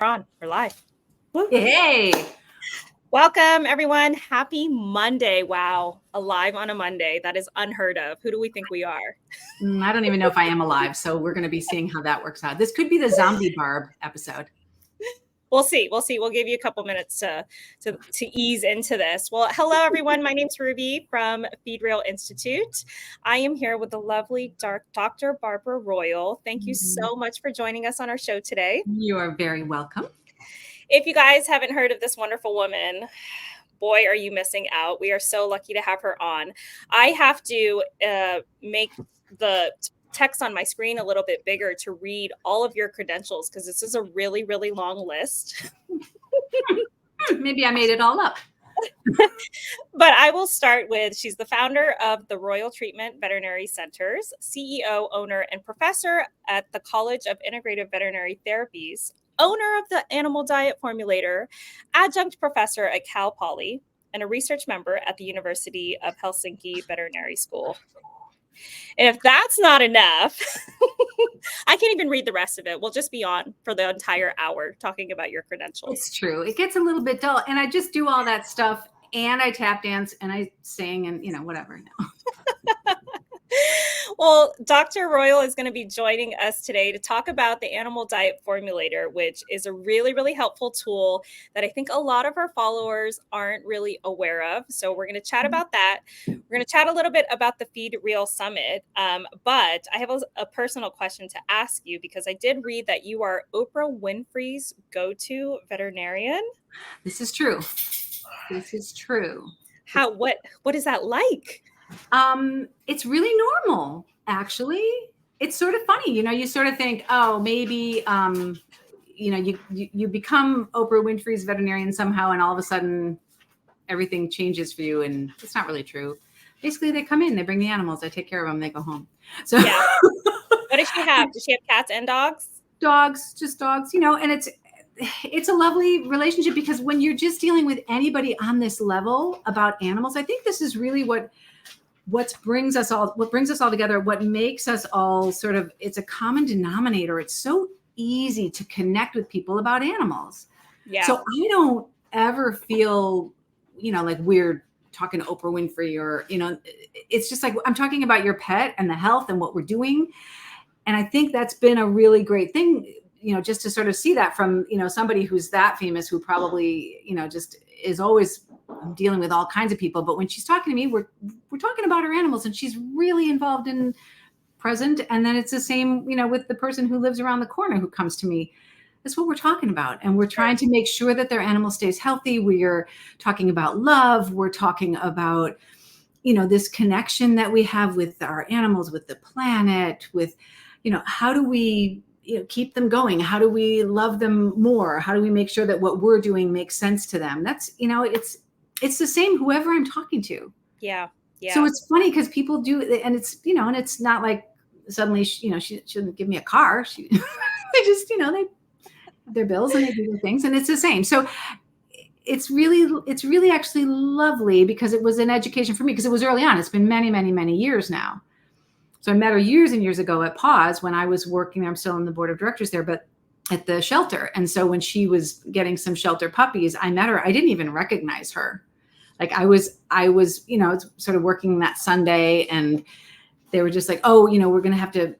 We're live. Woo. Hey. Welcome, everyone. Happy Monday. Wow. Alive on a Monday. That is unheard of. Who do we think we are? I don't even know if I am alive, so we're going to be seeing how that works out. This could be the zombie Barb episode. We'll see. We'll give you a couple minutes to ease into this. Well, hello, everyone. My name's Ruby from Feed Real Institute. I am here with the lovely Dr. Barbara Royal. Thank you so much for joining us on our show today. You are very welcome. If you guys haven't heard of this wonderful woman, boy, are you missing out. We are so lucky to have her on. I have to make the text on my screen a little bit bigger to read all of your credentials because this is a really, really long list. Maybe I made it all up. But I will start with, she's the founder of the Royal Treatment Veterinary Centers, CEO, owner, and professor at the College of Integrative Veterinary Therapies, owner of the Animal Diet Formulator, adjunct professor at CalPoly, and a research member at the University of Helsinki Veterinary School. And if that's not enough, I can't even read the rest of it. We'll just be on for the entire hour talking about your credentials. It's true. It gets a little bit dull. And I just do all that stuff. And I tap dance and I sing and, whatever now. Well, Dr. Royal is going to be joining us today to talk about the Animal Diet Formulator, which is a really, really helpful tool that I think a lot of our followers aren't really aware of. So we're going to chat about that. We're going to chat a little bit about the Feed Real Summit. But I have a personal question to ask you because I did read that you are Oprah Winfrey's go-to veterinarian. This is true. This is true. What is that like? It's really normal, actually. It's sort of funny, you sort of think, oh, maybe, you become Oprah Winfrey's veterinarian somehow, and all of a sudden everything changes for you. And it's not really true. Basically, they come in, they bring the animals, I take care of them, they go home. So yeah. What does she have? Does she have cats and dogs? Dogs, just dogs, and it's a lovely relationship because when you're just dealing with anybody on this level about animals, I think this is really what brings us all together, what makes us all sort of, it's a common denominator. It's so easy to connect with people about animals. Yeah. So I don't ever feel, like weird talking to Oprah Winfrey or, it's just like, I'm talking about your pet and the health and what we're doing. And I think that's been a really great thing, just to sort of see that from, somebody who's that famous, who probably, just is always dealing with all kinds of people. But when she's talking to me, we're talking about her animals and she's really involved in present. And then it's the same, with the person who lives around the corner who comes to me. That's what we're talking about. And we're trying to make sure that their animal stays healthy. We're talking about love. We're talking about, this connection that we have with our animals, with the planet, with, how do we keep them going? How do we love them more? How do we make sure that what we're doing makes sense to them? That's, it's the same whoever I'm talking to. Yeah. Yeah. So it's funny because people do, and it's, and it's not like suddenly, she shouldn't give me a car. They just, they have their bills and they do their things, and it's the same. So it's really actually lovely because it was an education for me because it was early on. It's been many, many, many years now. So I met her years and years ago at Paws when I was working there. I'm still on the board of directors there, but at the shelter. And so when she was getting some shelter puppies, I met her. I didn't even recognize her. Like I was, sort of working that Sunday, and they were just like, oh, we're going to have to,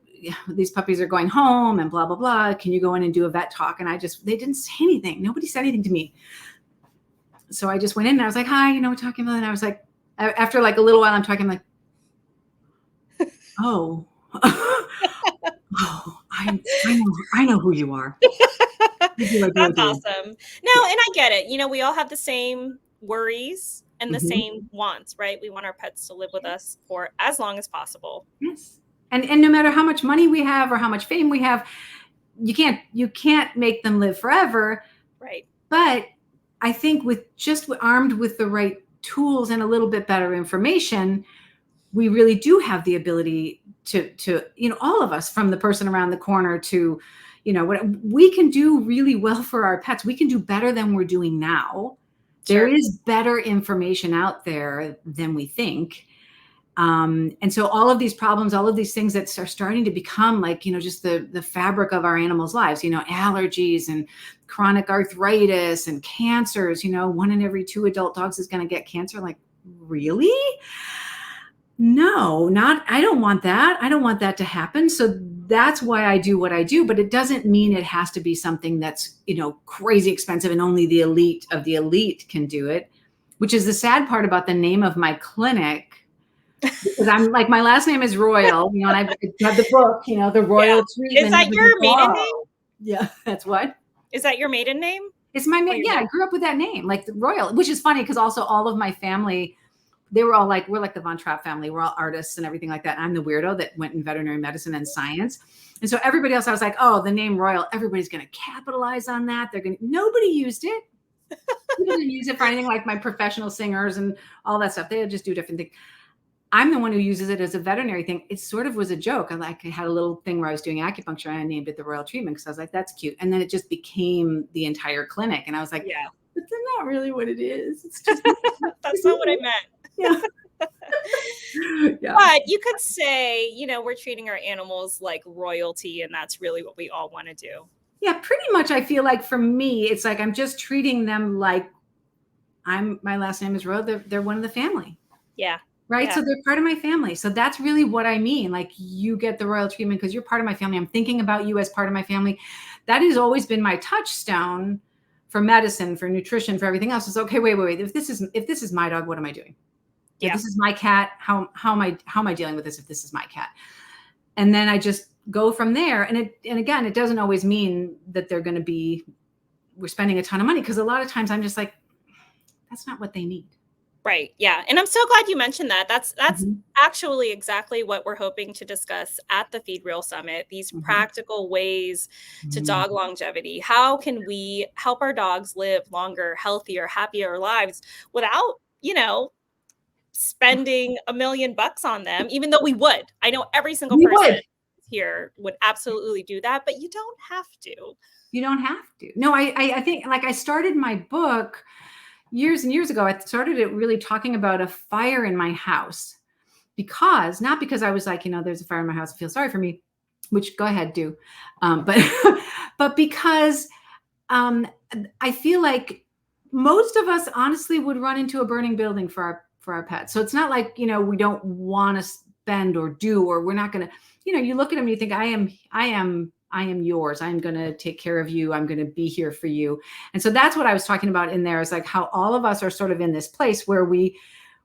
these puppies are going home and blah, blah, blah. Can you go in and do a vet talk? And they didn't say anything. Nobody said anything to me. So I just went in and I was like, hi, we're talking about it. And I was like, after like a little while, I'm talking like, oh, I know who you are. That's awesome. No, and I get it. We all have the same worries and the same wants, right? We want our pets to live with us for as long as possible. Yes. And no matter how much money we have or how much fame we have, you can't make them live forever. Right. But I think armed with the right tools and a little bit better information, we really do have the ability to all of us, from the person around the corner to, what we can do really well for our pets. We can do better than we're doing now. Sure. There is better information out there than we think. And so all of these problems, all of these things that are starting to become like, just the fabric of our animals' lives, allergies and chronic arthritis and cancers, 1 in every 2 adult dogs is going to get cancer. Like, really? No, I don't want that. I don't want that to happen. So that's why I do what I do, but it doesn't mean it has to be something that's, crazy expensive and only the elite of the elite can do it, which is the sad part about the name of my clinic. Because I'm like, my last name is Royal, and I have the book, the Royal Treatment. Is that your maiden name? Yeah, that's what? Is that your maiden name? It's my maiden. Yeah, I grew up with that name, like the Royal, which is funny because also all of my family, they were all like, we're like the Von Trapp family. We're all artists and everything like that. I'm the weirdo that went in veterinary medicine and science. And so everybody else, I was like, oh, the name Royal, everybody's going to capitalize on that. Nobody used it. People didn't use it for anything like my professional singers and all that stuff. They would just do different things. I'm the one who uses it as a veterinary thing. It sort of was a joke. I had a little thing where I was doing acupuncture and I named it the Royal Treatment because I was like, that's cute. And then it just became the entire clinic. And I was like, yeah, but that's not really what it is. It's just that's not what I meant. Yeah. Yeah. But you could say, we're treating our animals like royalty, and that's really what we all want to do. Yeah, pretty much. I feel like for me, it's like I'm just treating them like my last name is Royal. They're one of the family. Yeah. Right. Yeah. So they're part of my family. So that's really what I mean. Like, you get the Royal Treatment because you're part of my family. I'm thinking about you as part of my family. That has always been my touchstone for medicine, for nutrition, for everything else. It's okay. Wait. If this is my dog, what am I doing? Yeah. If this is my cat, how am I dealing with this? If this is my cat, and then I just go from there. And again, it doesn't always mean that we're spending a ton of money, because a lot of times I'm just like, that's not what they need. Right. Yeah. And I'm so glad you mentioned that. That's actually exactly what we're hoping to discuss at the Feed Real Summit, these practical ways to dog longevity. How can we help our dogs live longer, healthier, happier lives without, spending $1 million on them, even though we would. I know every single person here would absolutely do that, but you don't have to. You don't have to. No, I think, like, I started my book years and years ago. I started it really talking about a fire in my house, not because I was like, there's a fire in my house, feel sorry for me, which go ahead, do. But because I feel like most of us honestly would run into a burning building for our pets. So it's not like, we don't want to spend or do, or we're not going to, you look at them and you think, I am yours. I'm going to take care of you. I'm going to be here for you. And so that's what I was talking about in there, is like how all of us are sort of in this place where we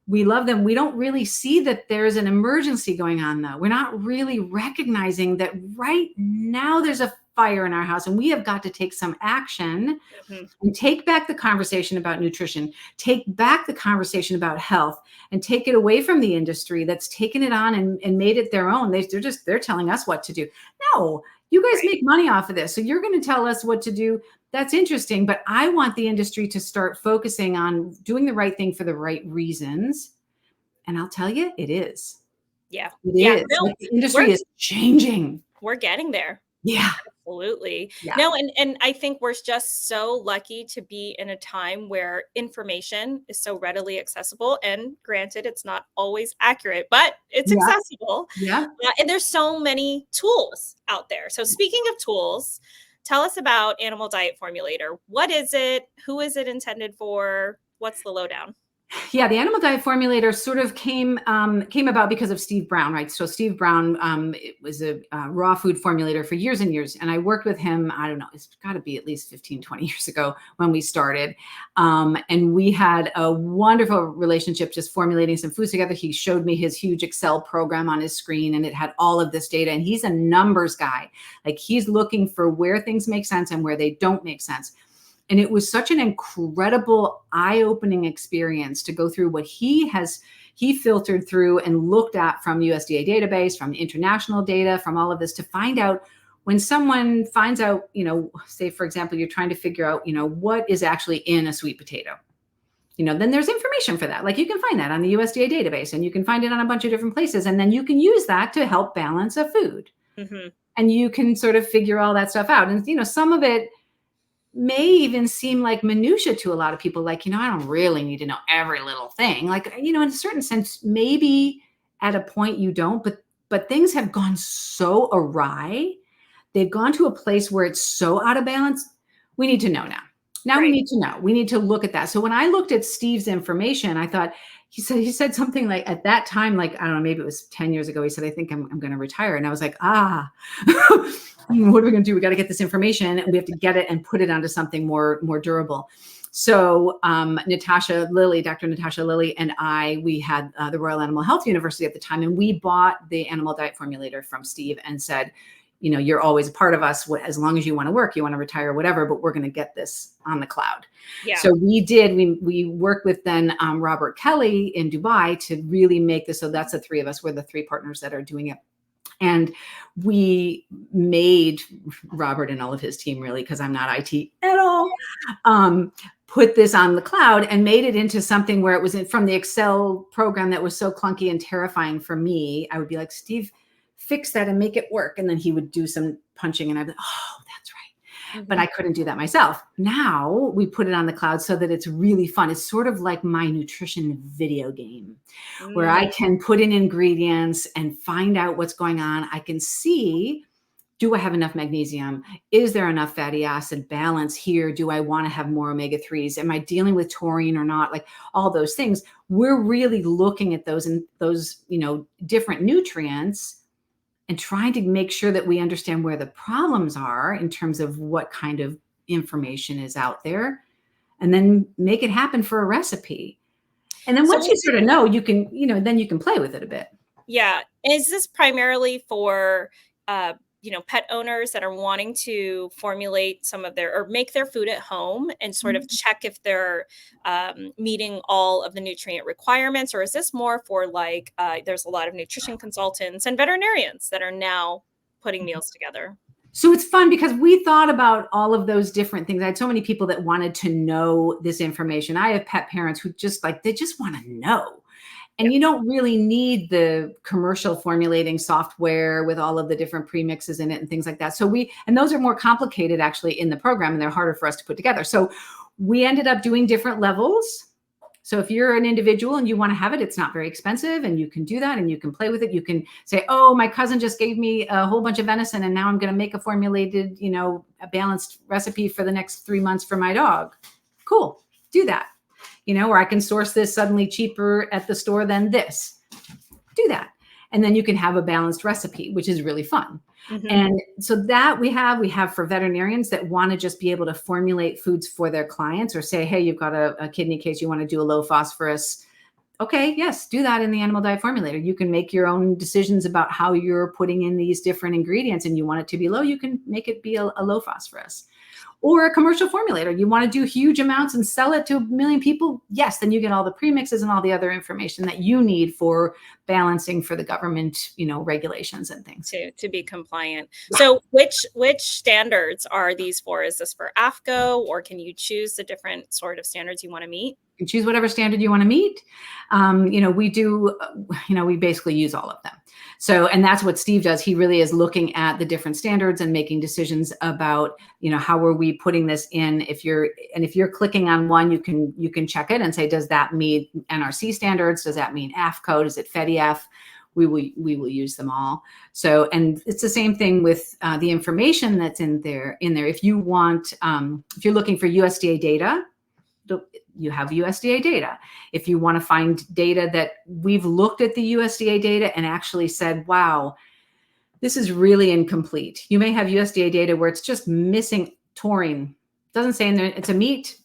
love them. We don't really see that there's an emergency going on, though. We're not really recognizing that right now there's a fire in our house, and we have got to take some action and take back the conversation about nutrition, take back the conversation about health, and take it away from the industry that's taken it on and made it their own. They're telling us what to do. No, you guys make money off of this, so you're going to tell us what to do. That's interesting, but I want the industry to start focusing on doing the right thing for the right reasons. And I'll tell you, it is. Yeah. It is. No, like, the industry is changing. We're getting there. Yeah. Absolutely. Yeah. No, and I think we're just so lucky to be in a time where information is so readily accessible. And granted, it's not always accurate, but it's accessible. Yeah. And there's so many tools out there. So speaking of tools, tell us about Animal Diet Formulator. What is it? Who is it intended for? What's the lowdown? Yeah, the Animal Diet Formulator sort of came about because of Steve Brown, right? So Steve Brown it was a raw food formulator for years and years. And I worked with him, I don't know, it's got to be at least 15, 20 years ago when we started. And we had a wonderful relationship just formulating some foods together. He showed me his huge Excel program on his screen, and it had all of this data. And he's a numbers guy. Like, he's looking for where things make sense and where they don't make sense. And it was such an incredible, eye-opening experience to go through what he filtered through and looked at from USDA database, from international data, from all of this, to find out when someone finds out, say, for example, you're trying to figure out, what is actually in a sweet potato. Then there's information for that. Like, you can find that on the USDA database, and you can find it on a bunch of different places. And then you can use that to help balance a food. And you can sort of figure all that stuff out. And, some of it may even seem like minutia to a lot of people. Like, I don't really need to know every little thing. Like, in a certain sense, maybe at a point you don't, but things have gone so awry. They've gone to a place where it's so out of balance. We need to know now. Now we Right. need to know. We need to look at that. So when I looked at Steve's information, I thought he said something like at that time, like, I don't know, maybe it was 10 years ago. He said, I think I'm going to retire. And I was like, what are we going to do? We got to get this information and we have to get it and put it onto something more durable. So Dr. Natasha Lilly and we had the Royal Animal Health University at the time, and we bought the Animal Diet Formulator from Steve and said, you're always a part of us as long as you want to work, you want to retire, whatever, but we're going to get this on the cloud. Yeah. So we worked with then Robert Kelly in Dubai to really make this. So that's the three of us. We're the three partners that are doing it. And we made Robert and all of his team, really, because I'm not IT at all, put this on the cloud and made it into something where it was from the Excel program that was so clunky and terrifying for me. I would be like, Steve, fix that and make it work. And then he would do some punching and I'd be like, oh, that's right. Mm-hmm. But I couldn't do that myself. Now we put it on the cloud so that it's really fun. It's sort of like my nutrition video game where I can put in ingredients and find out what's going on. I can see, do I have enough magnesium? Is there enough fatty acid balance here? Do I want to have more omega-3s? Am I dealing with taurine or not? Like all those things. We're really looking at those and those, different nutrients and trying to make sure that we understand where the problems are in terms of what kind of information is out there, and then make it happen for a recipe. And then once you sort of know, you can, then you can play with it a bit. Yeah. Is this primarily for, pet owners that are wanting to formulate some of or make their food at home and sort of check if they're meeting all of the nutrient requirements? Or is this more for there's a lot of nutrition consultants and veterinarians that are now putting meals together? So it's fun because we thought about all of those different things. I had so many people that wanted to know this information. I have pet parents who they just want to know. And you don't really need the commercial formulating software with all of the different premixes in it and things like that. And those are more complicated actually in the program, and they're harder for us to put together. So we ended up doing different levels. So if you're an individual and you want to have it, it's not very expensive and you can do that and you can play with it. You can say, oh, my cousin just gave me a whole bunch of venison and now I'm going to make a formulated, a balanced recipe for the next 3 months for my dog. Cool. Do that. Or I can source this suddenly cheaper at the store than this. Do that. And then you can have a balanced recipe, which is really fun. Mm-hmm. And so that we have for veterinarians that want to just be able to formulate foods for their clients, or say, hey, you've got a kidney case, you want to do a low phosphorus. Okay, yes, do that in the Animal Diet Formulator. You can make your own decisions about how you're putting in these different ingredients, and you want it to be low, you can make it be a low phosphorus. Or a commercial formulator. You want to do huge amounts and sell it to 1 million people? Yes, then you get all the premixes and all the other information that you need for balancing for the government, regulations and things. To be compliant. Yeah. So which standards are these for? Is this for AAFCO, or can you choose the different sort of standards you want to meet? You choose whatever standard you want to meet. We do, we basically use all of them. So, and that's what Steve does. He really is looking at the different standards and making decisions about, how are we putting this in? If you're clicking on one, you can check it and say, does that meet NRC standards? Does that mean AAFCO? Does it FEDIAF? We will use them all. So, and it's the same thing with the information that's in there. If you want, if you're looking for USDA data, you have USDA data. If you want to find data that we've looked at the USDA data and actually said, wow, this is really incomplete. You may have USDA data where it's just missing taurine. It doesn't say in there it's a meat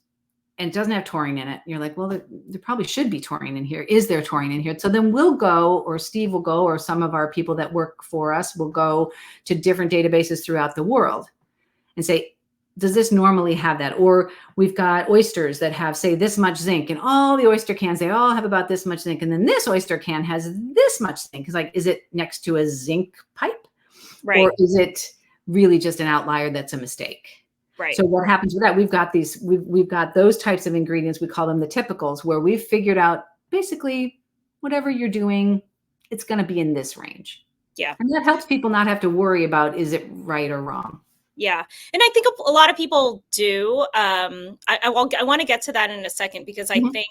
and it doesn't have taurine in it. You're like, well, there probably should be taurine in here. Is there taurine in here? So then we'll go, or Steve will go, or some of our people that work for us will go to different databases throughout the world and say, does this normally have that? Or we've got oysters that have, say, this much zinc, and all the oyster cans, they all have about this much zinc. And then this oyster can has this much zinc. It's like, is it next to a zinc pipe? Right. Or is it really just an outlier that's a mistake? Right. So what happens with that? We've got those types of ingredients. We call them the typicals, where we've figured out basically whatever you're doing, it's going to be in this range. Yeah. And that helps people not have to worry about, is it right or wrong? Yeah. And I think a lot of people do. I want to get to that in a second, because I Mhm. think,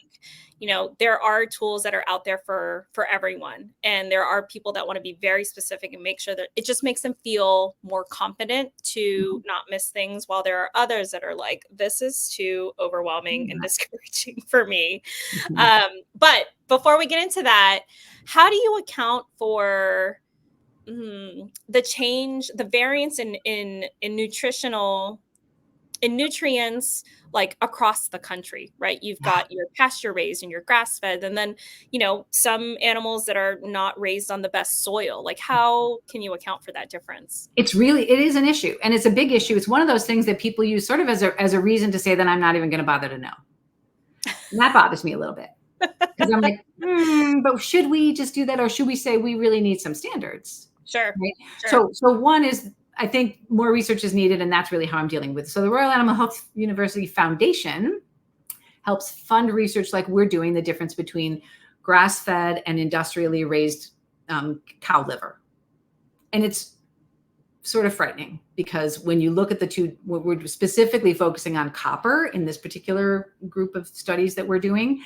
there are tools that are out there for everyone. And there are people that want to be very specific and make sure that it just makes them feel more confident to Mhm. not miss things, while there are others that are like, this is too overwhelming and Yeah. discouraging for me. Mhm. But before we get into that, how do you account for the change, the variance in nutrients, like across the country, right? You've Yeah. got your pasture raised and your grass fed, and then some animals that are not raised on the best soil. Like, how can you account for that difference? It is an issue, and it's a big issue. It's one of those things that people use sort of as a reason to say that I'm not even going to bother to know. And that bothers me a little bit, because I'm like, but should we just do that, or should we say we really need some standards? Sure, Right. sure. So one is, I think more research is needed, and that's really how I'm dealing with it. So the Royal Animal Health University Foundation helps fund research like we're doing, the difference between grass-fed and industrially raised cow liver. And it's sort of frightening, because when you look at the two, we're specifically focusing on copper in this particular group of studies that we're doing.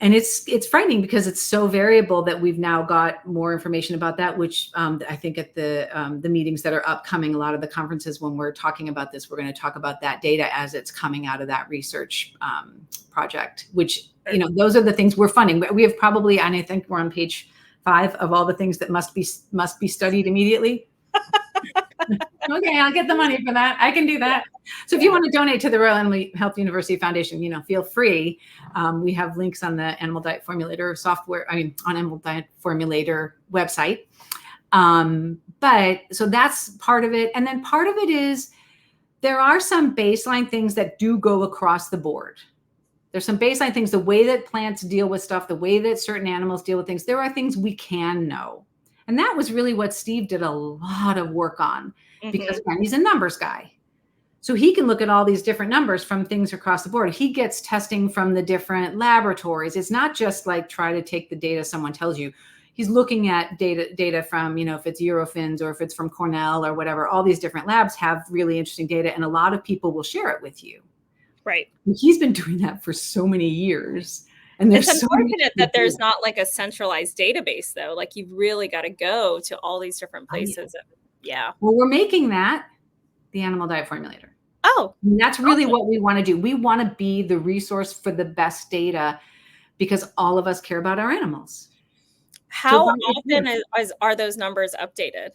And it's frightening because it's so variable that we've now got more information about that, which I think at the meetings that are upcoming, a lot of the conferences, when we're talking about this, we're going to talk about that data as it's coming out of that research project, which, Sure. those are the things we're funding. We have probably, and I think we're on page 5 of all the things that must be studied immediately. Okay, I'll get the money for that. I can do Yeah, that. So if you want to donate to the Royal Animal Health University Foundation, feel free. We have links on the Animal Diet Formulator software, on Animal Diet Formulator website. But so that's part of it. And then part of it is there are some baseline things that do go across the board. There's some baseline things, the way that plants deal with stuff, the way that certain animals deal with things. There are things we can know. And that was really what Steve did a lot of work on, because hmm again, he's a numbers guy. So he can look at all these different numbers from things across the board. He gets testing from the different laboratories. It's not just like try to take the data someone tells you. He's looking at data from, if it's Eurofins or if it's from Cornell or whatever. All these different labs have really interesting data, and a lot of people will share it with you. right. He's been doing that for so many years. And It's there's so many unfortunate that there's not like a centralized database, though. Like, you've really got to go to all these different Oh, yeah. places. Yeah. Well, we're making that the Animal Diet Formulator. Oh, And that's really awesome. what we want to do. We want to be the resource for the best data, because all of us care about our animals. So How often are those numbers updated?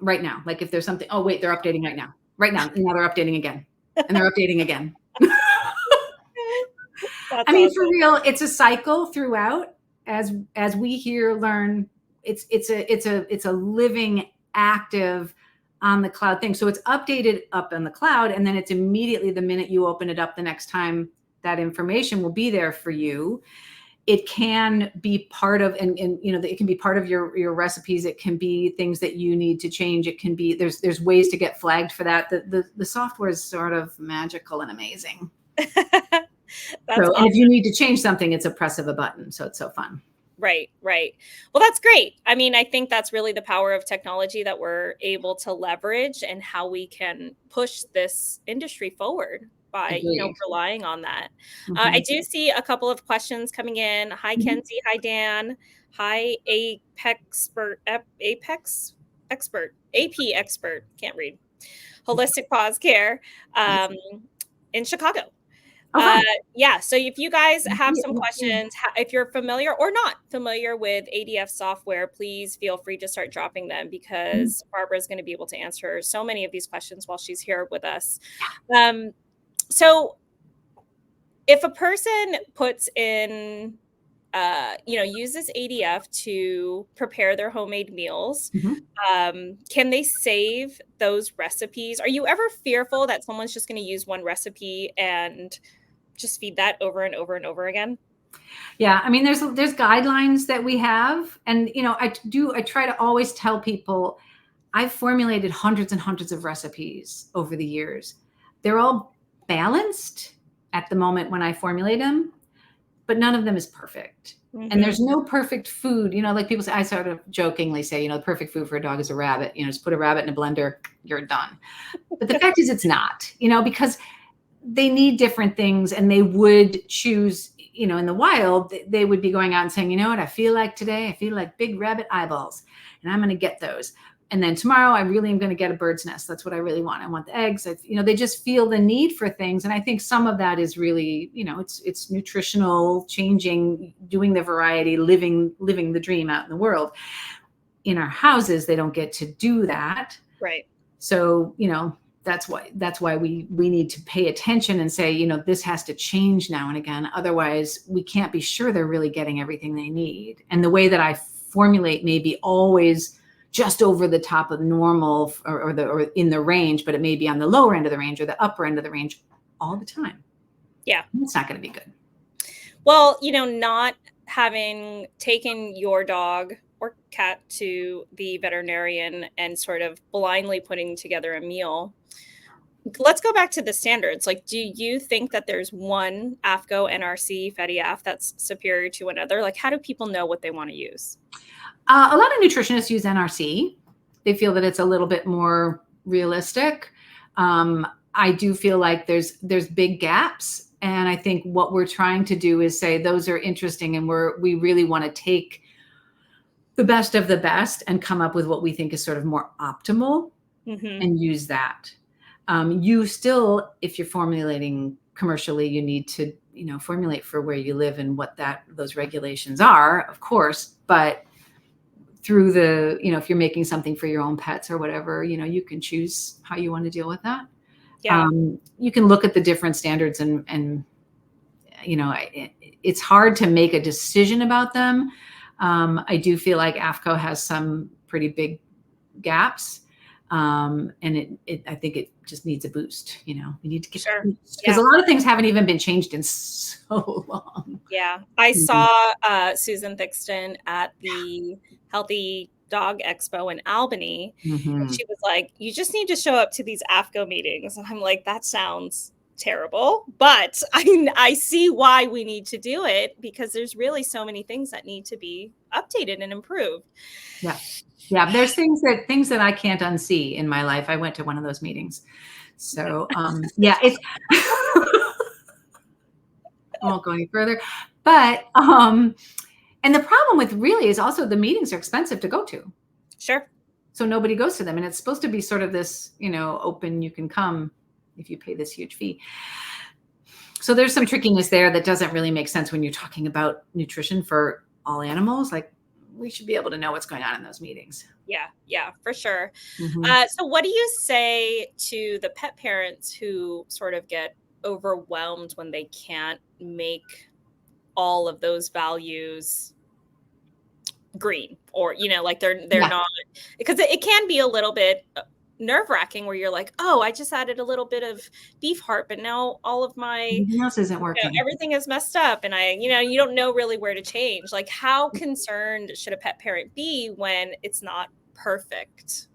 right now, like if there's something, oh wait, they're updating right now. Right now. And now they're updating again. And they're updating again. That's I mean, for awesome. real, it's a cycle throughout. As we learn, it's a living, active on the cloud thing. So it's updated up on the cloud, and then it's immediately, the minute you open it up the next time, that information will be there for you. It can be part of, and it can be part of your recipes. It can be things that you need to change. It can be, there's ways to get flagged for that. The software is sort of magical and amazing. That's So, and if awesome. you need to change something, it's a press of a button. So it's so fun. Right, right. Well, that's great. I mean, I think that's really the power of technology that we're able to leverage, and how we can push this industry forward by, Agreed. relying on that. I Mhm. do see a couple of questions coming in. Hi, Mhm. Kenzie. Hi, Dan. Hi, AP expert. Can't read. Holistic Paws Care Nice. um, in Chicago. Oh, Uh, fun. yeah, so if you guys have Yeah, some yeah, yeah. questions, if you're familiar or not familiar with ADF software, please feel free to start dropping them, Mhm. because Barbara is going to be able to answer so many of these questions while she's here with us. Um, so if a person puts in, uses ADF to prepare their homemade meals, Mhm. can they save those recipes? Are you ever fearful that someone's just going to use one recipe and just feed that over and over and over again? Yeah, I mean, there's guidelines that we have, and I try to always tell people I've formulated hundreds and hundreds of recipes over the years. They're all balanced at the moment when I formulate them. but none of them is perfect. Mm-hmm. And there's no perfect food. Like people say, I sort of jokingly say, the perfect food for a dog is a rabbit. Just put a rabbit in a blender, you're done. But the fact is it's not, because they need different things, and they would choose, in the wild, they would be going out and saying, you know what, I feel like today, I feel like big rabbit eyeballs, and I'm going to get those. And then tomorrow I really am going to get a bird's nest. That's what I really want. I want the eggs. They just feel the need for things. And I think some of that is really, it's nutritional, changing, doing the variety, living the dream out in the world. In our houses, they don't get to do that. Right. So, that's why we need to pay attention and say, this has to change now and again. Otherwise, we can't be sure they're really getting everything they need. And the way that I formulate may be always just over the top of normal or in the range, but it may be on the lower end of the range or the upper end of the range all the time. Yeah. It's not going to be good. Well, not having taken your dog or cat to the veterinarian and sort of blindly putting together a meal, let's go back to the standards. Like, do you think that there's one AFCO NRC fatty AF that's superior to another? Like, how do people know what they want to use? A lot of nutritionists use NRC. They feel that it's a little bit more realistic. I do feel like there's big gaps. And I think what we're trying to do is say those are interesting, and we really want to take the best of the best and come up with what we think is sort of more optimal, and use that. You still, if you're formulating commercially, you need to, formulate for where you live and what those regulations are, of course, but through the, if you're making something for your own pets or whatever, you can choose how you want to deal with that. Yeah. You can look at the different standards and it's hard to make a decision about them. I do feel like AFCO has some pretty big gaps. And I think it just needs a boost. We need to get because a lot of things haven't even been changed in so long. Yeah. I saw Susan Thixton at the Healthy Dog Expo in Albany. And she was like, you just need to show up to these AFCO meetings. And I'm like, that sounds terrible, but I see why we need to do it, because there's really so many things that need to be updated and improved. Yeah, there's things that I can't unsee in my life. I went to one of those meetings. So it's I won't go any further. But and the problem with really is also the meetings are expensive to go to. Sure. So nobody goes to them. And it's supposed to be sort of this, open, you can come if you pay this huge fee. So there's some trickiness there that doesn't really make sense when you're talking about nutrition for all animals. Like, we should be able to know what's going on in those meetings. Yeah, for sure. So what do you say to the pet parents who sort of get overwhelmed when they can't make all of those values green, or, like they're not, because it can be a little bit nerve-wracking where you're like, oh, I just added a little bit of beef heart, but now all of my everything else isn't working. Everything is messed up, and you don't know really where to change. Like, how concerned should a pet parent be when it's not perfect?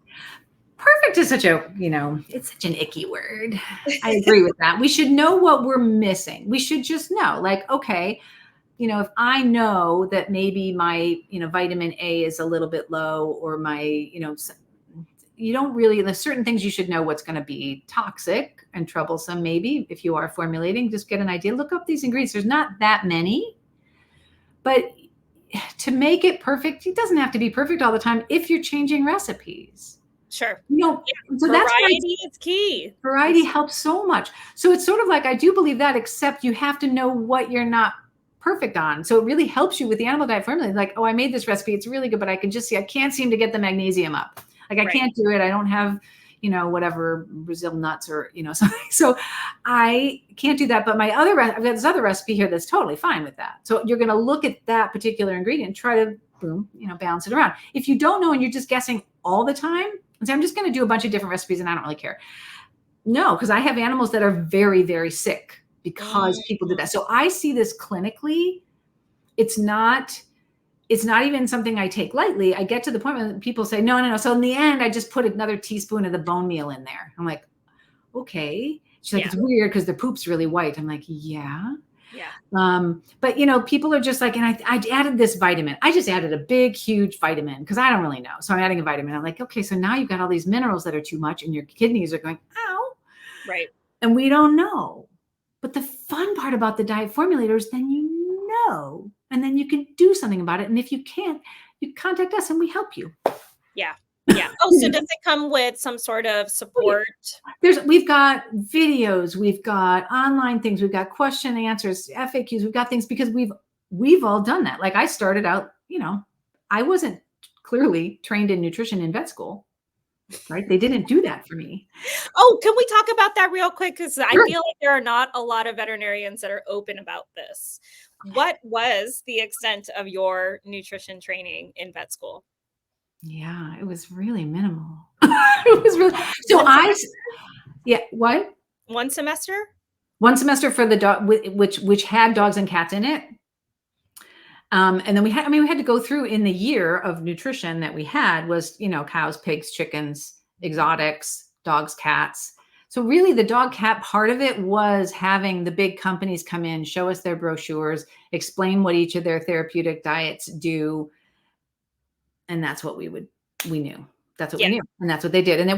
Perfect is such a, it's such an icky word. I agree with that. We should know what we're missing. We should just know, like, okay, if I know that maybe my, vitamin A is a little bit low, or my, you don't really, there's certain things you should know what's going to be toxic and troublesome. Maybe if you are formulating, just get an idea, look up these ingredients. There's not that many, but to make it perfect, it doesn't have to be perfect all the time if you're changing recipes. Sure. So variety is key. Variety helps so much. So it's sort of like, I do believe that, except you have to know what you're not perfect on. So it really helps you with the Animal Diet Formulator. Like, oh, I made this recipe, it's really good, but I can just see, I can't seem to get the magnesium up. Like, I can't do it. I don't have, whatever, Brazil nuts or, something. So I can't do that. But I've got this other recipe here that's totally fine with that. So you're going to look at that particular ingredient and try to, boom, balance it around. If you don't know and you're just guessing all the time and say, I'm just going to do a bunch of different recipes and I don't really care. No, because I have animals that are very, very sick because people did that. So I see this clinically. It's not even something I take lightly. I get to the point when people say, no. So in the end, I just put another teaspoon of the bone meal in there. I'm like, okay. She's like, it's weird because the poop's really white. I'm like, yeah. Yeah. But people are just like, and I added this vitamin. I just added a big, huge vitamin because I don't really know. So I'm adding a vitamin. I'm like, okay, so now you've got all these minerals that are too much and your kidneys are going, ow. Right. And we don't know. But the fun part about the diet formulator is then and then you can do something about it. And if you can't, you contact us and we help you. Yeah. Yeah. Oh, so does it come with some sort of support? We've got videos, we've got online things, we've got question and answers, FAQs, we've got things because we've all done that. Like I started out, I wasn't clearly trained in nutrition in vet school, right? They didn't do that for me. Oh, can we talk about that real quick? Because I Sure. feel like there are not a lot of veterinarians that are open about this. What was the extent of your nutrition training in vet school? Yeah, it was really minimal. It was really so One yeah, what? One semester? One semester for the dog, which had dogs and cats in it. And then we had to go through in the year of nutrition that we had was, cows, pigs, chickens, exotics, dogs, cats. So really the dog cat part of it was having the big companies come in, show us their brochures, explain what each of their therapeutic diets do. And that's what we knew. That's what Yeah. we knew. And that's what they did. And there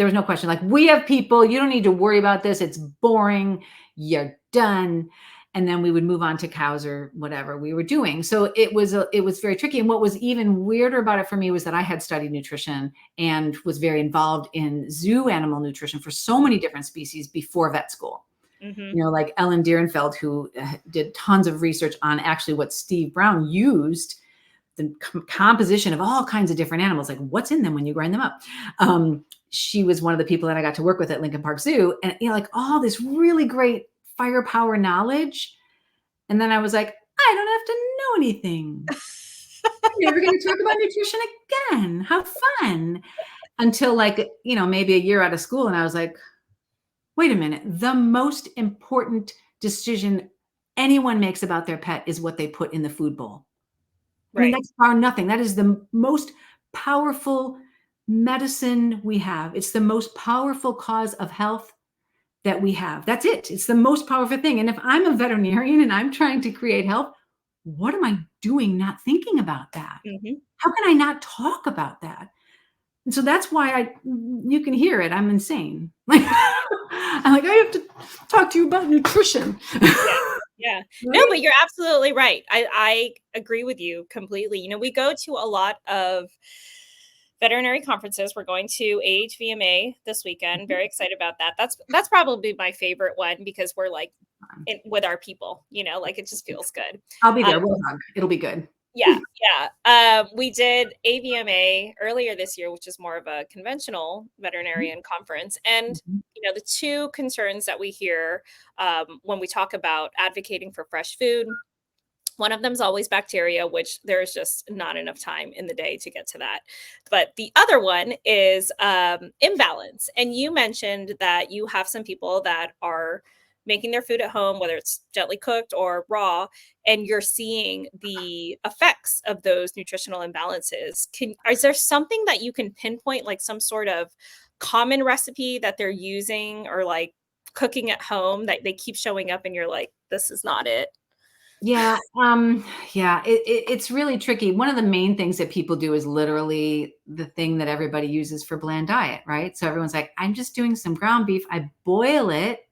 was no question. Like, we have people, you don't need to worry about this. It's boring. You're done. And then we would move on to cows or whatever we were doing. So it was very tricky. And what was even weirder about it for me was that I had studied nutrition and was very involved in zoo animal nutrition for so many different species before vet school. Mm-hmm. Like Ellen Dierenfeld, who did tons of research on actually what Steve Brown used, the composition of all kinds of different animals, like what's in them when you grind them up. She was one of the people that I got to work with at Lincoln Park Zoo, and like all this really great firepower knowledge. And then I was like, I don't have to know anything. I'm never going to talk about nutrition again. How fun. Until maybe a year out of school. And I was like, wait a minute. The most important decision anyone makes about their pet is what they put in the food bowl. I mean, Right. that's far nothing. That is the most powerful medicine we have. It's the most powerful cause of health that we have. That's it. It's the most powerful thing. And if I'm a veterinarian and I'm trying to create health, what am I doing not thinking about that? Mm-hmm. How can I not talk about that? And so that's why you can hear it. I'm insane. I'm like, I have to talk to you about nutrition. Yeah. Right? No, but you're absolutely right. I agree with you completely. We go to a lot of veterinary conferences. We're going to AHVMA this weekend. Very excited about that. That's probably my favorite one because we're like with our people, like it just feels good. I'll be there. We'll hug. It'll be good. Yeah. Yeah. We did AVMA earlier this year, which is more of a conventional veterinarian conference. And, the two concerns that we hear when we talk about advocating for fresh food, one of them is always bacteria, which there's just not enough time in the day to get to that. But the other one is imbalance. And you mentioned that you have some people that are making their food at home, whether it's gently cooked or raw, and you're seeing the effects of those nutritional imbalances. Is there something that you can pinpoint, like some sort of common recipe that they're using or like cooking at home that they keep showing up and you're like, this is not it? Yeah. It's really tricky. One of the main things that people do is literally the thing that everybody uses for bland diet, right? So everyone's like, I'm just doing some ground beef. I boil it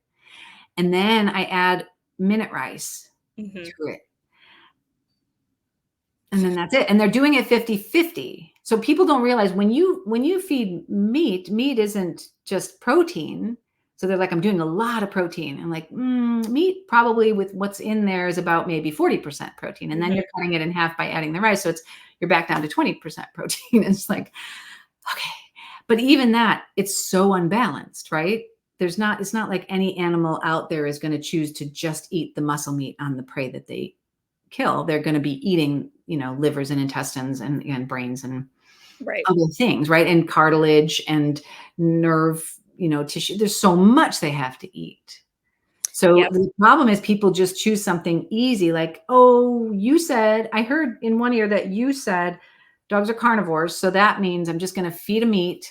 and then I add minute rice to it. And then that's it. And they're doing it 50-50. So people don't realize when you feed meat isn't just protein. So they're like, I'm doing a lot of protein. And like, meat probably with what's in there is about maybe 40% protein. And then you're cutting it in half by adding the rice. So you're back down to 20% protein. It's like, okay. But even that, it's so unbalanced, right? It's not like any animal out there is going to choose to just eat the muscle meat on the prey that they kill. They're going to be eating, livers and intestines and brains and other things, right? And cartilage and nerve, tissue. There's so much they have to eat. So the problem is people just choose something easy. Like, oh, I heard in one ear that you said dogs are carnivores. So that means I'm just going to feed them meat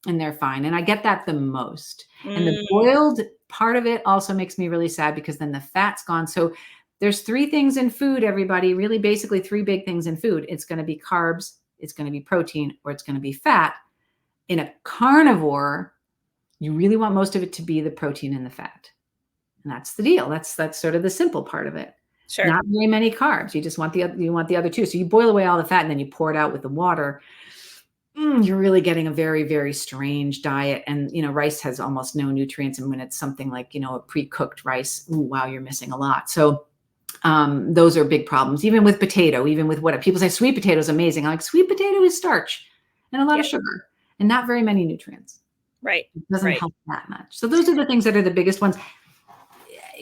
and they're fine. And I get that the most. And the boiled part of it also makes me really sad because then the fat's gone. So there's 3 things in food, everybody, really basically 3 big things in food. It's going to be carbs, it's going to be protein, or it's going to be fat. In a carnivore, you really want most of it to be the protein and the fat. And that's the deal. That's sort of the simple part of it. Sure. Not very many carbs. You just want the other 2. So you boil away all the fat and then you pour it out with the water. You're really getting a very, very strange diet. And, rice has almost no nutrients. And when it's something like, a pre-cooked rice, ooh, wow, you're missing a lot. So those are big problems. Even with potato, even with what people say, sweet potato is amazing. I'm like, sweet potato is starch and a lot of sugar and not very many nutrients. Right. It doesn't help that much. So those are the things that are the biggest ones.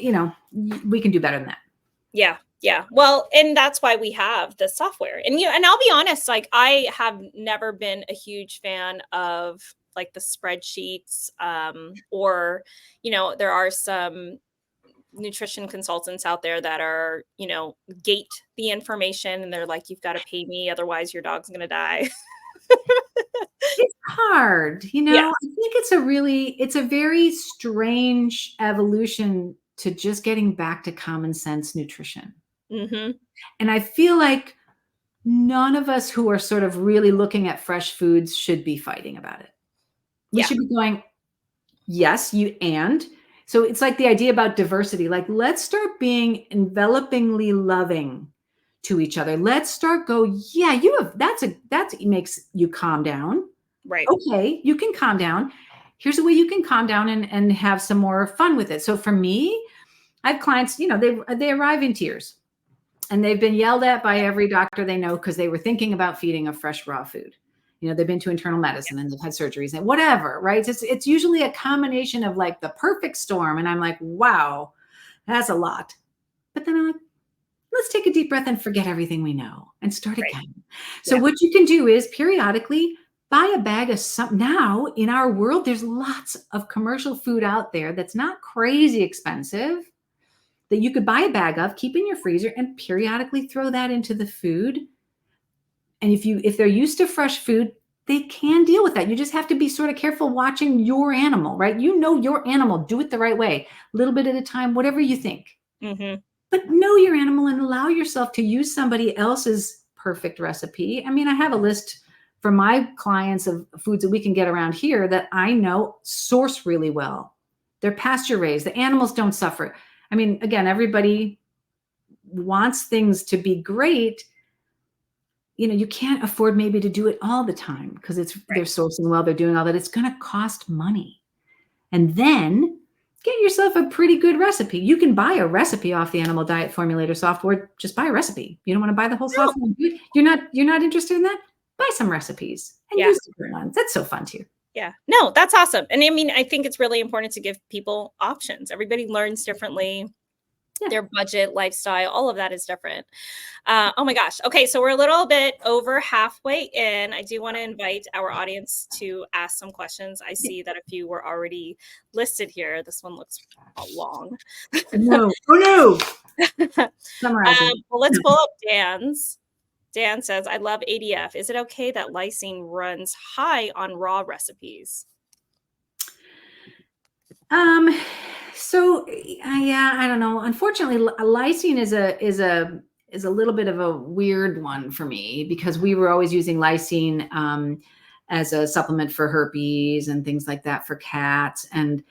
We can do better than that. Yeah. Yeah. Well, and that's why we have the software. And and I'll be honest, like I have never been a huge fan of like the spreadsheets, or, there are some nutrition consultants out there that are, gate the information and they're like, you've got to pay me, otherwise your dog's going to die. It's hard, I think it's a very strange evolution to just getting back to common sense nutrition. Mm-hmm. And I feel like none of us who are sort of really looking at fresh foods should be fighting about it. We should be going, yes, so it's like the idea about diversity, like let's start being envelopingly loving to each other. Let's start that makes you calm down. Right. Okay, you can calm down. Here's a way you can calm down and have some more fun with it. So for me, I have clients, they arrive in tears and they've been yelled at by every doctor they know because they were thinking about feeding a fresh raw food. They've been to internal medicine and they've had surgeries and whatever, right? It's usually a combination of like the perfect storm. And I'm like, wow, that's a lot. But then I'm like, let's take a deep breath and forget everything we know and start again. So what you can do is periodically buy a bag of something. Now in our world, there's lots of commercial food out there that's not crazy expensive that you could buy a bag of, keep in your freezer and periodically throw that into the food. And if they're used to fresh food, they can deal with that. You just have to be sort of careful watching your animal, right? Your animal, do it the right way, a little bit at a time, whatever you think. Mm-hmm. But know your animal and allow yourself to use somebody else's perfect recipe. I mean, I have a list for my clients of foods that we can get around here that I know source really well. They're pasture raised. The animals don't suffer. I mean, again, everybody wants things to be great. You can't afford maybe to do it all the time because they're sourcing well, they're doing all that. It's going to cost money. And then get yourself a pretty good recipe. You can buy a recipe off the Animal Diet Formulator software. Just buy a recipe. You don't want to buy the whole software. You're not interested in that? Buy some recipes and use different ones. That's so fun too. Yeah. No, that's awesome. And I mean, I think it's really important to give people options. Everybody learns differently. Their budget, lifestyle, all of that is different. Oh my gosh. Okay. So we're a little bit over halfway in. I do want to invite our audience to ask some questions. I see that a few were already listed here. This one looks long. No. Oh no. Well, let's pull up Dan's. Dan says, I love ADF. Is it okay that lysine runs high on raw recipes? So I don't know. Unfortunately, lysine is a little bit of a weird one for me because we were always using lysine as a supplement for herpes and things like that for cats. And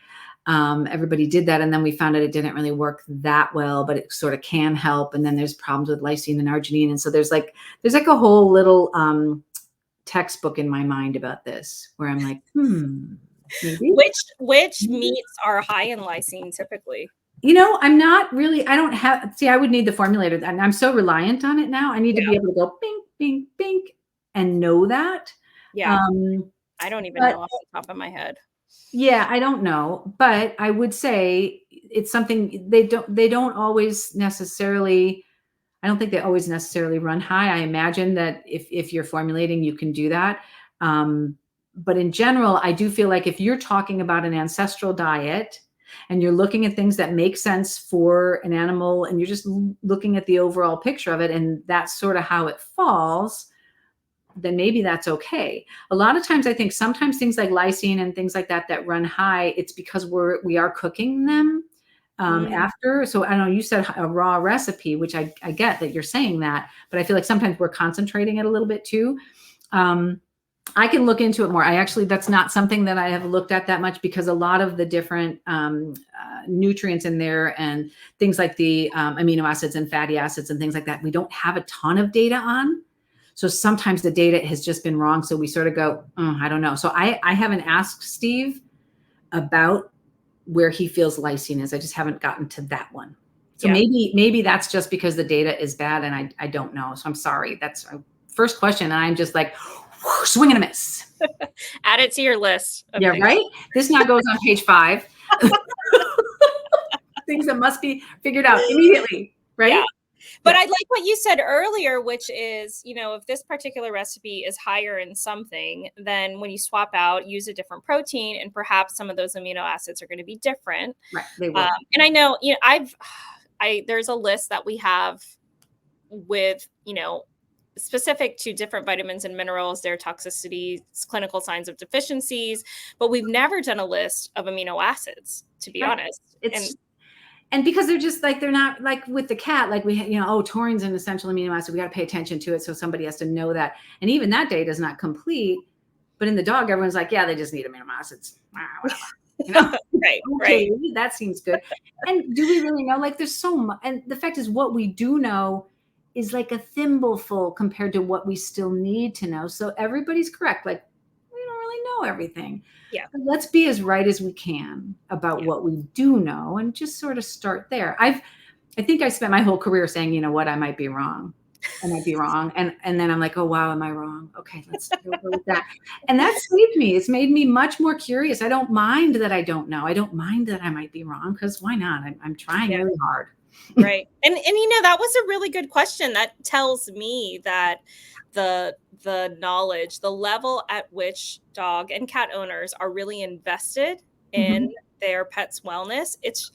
everybody did that. And then we found out it didn't really work that well, but it sort of can help. And then there's problems with lysine and arginine. And so there's like a whole little textbook in my mind about this where I'm like, maybe. Which meats are high in lysine typically? I'm not really, I would need the formulator. And I'm so reliant on it now. I need to be able to go bing, bing, bing and know that. Yeah. I don't even know off the top of my head. Yeah, I don't know, but I would say it's something they don't always necessarily, I don't think they always necessarily run high. I imagine that if you're formulating, you can do that. But in general, I do feel like if you're talking about an ancestral diet and you're looking at things that make sense for an animal and you're just looking at the overall picture of it and that's sort of how it falls, then maybe that's okay. A lot of times I think sometimes things like lysine and things like that that run high, it's because we are cooking them Mm, after. So I know you said a raw recipe, which I get that you're saying that, but I feel like sometimes we're concentrating it a little bit too. I can look into it more. That's not something that I have looked at that much, because a lot of the different nutrients in there and things like the amino acids and fatty acids and things like that, we don't have a ton of data on. So sometimes the data has just been wrong. So we sort of go, I don't know. So I haven't asked Steve about where he feels lysine is. I just haven't gotten to that one. So yeah. maybe that's just because the data is bad and I don't know. So I'm sorry. That's our first question. And I'm just like, swing and a miss. Add it to your list of Yeah, things. right? This now goes on page 5. Things that must be figured out immediately, right? Yeah. But Yeah. I like what you said earlier, which is, if this particular recipe is higher in something, then when you swap out, use a different protein, and perhaps some of those amino acids are going to be different. Right. They will. And I know, there's a list that we have with, specific to different vitamins and minerals, their toxicities, clinical signs of deficiencies, but we've never done a list of amino acids, to be Right. honest. And because they're just like, they're not like with the cat, like taurin's an essential amino acid. We got to pay attention to it. So somebody has to know that. And even that data is not complete. But in the dog, everyone's like, yeah, they just need amino acids. Whatever. Right, okay, right. that seems good. And do we really know? Like, there's so much. And the fact is, what we do know is like a thimbleful compared to what we still need to know. So everybody's correct. Like, we don't really know everything. Yeah. But let's be as right as we can about what we do know and just sort of start there. I think I spent my whole career saying, you know what, I might be wrong. I might be wrong. And then I'm like, oh, wow, am I wrong? Okay, let's go with that. And that saved me. It's made me much more curious. I don't mind that I don't know. I don't mind that I might be wrong, because why not? I'm trying really hard. Right. And that was a really good question. That tells me that the knowledge, the level at which dog and cat owners are really invested in their pet's wellness, it's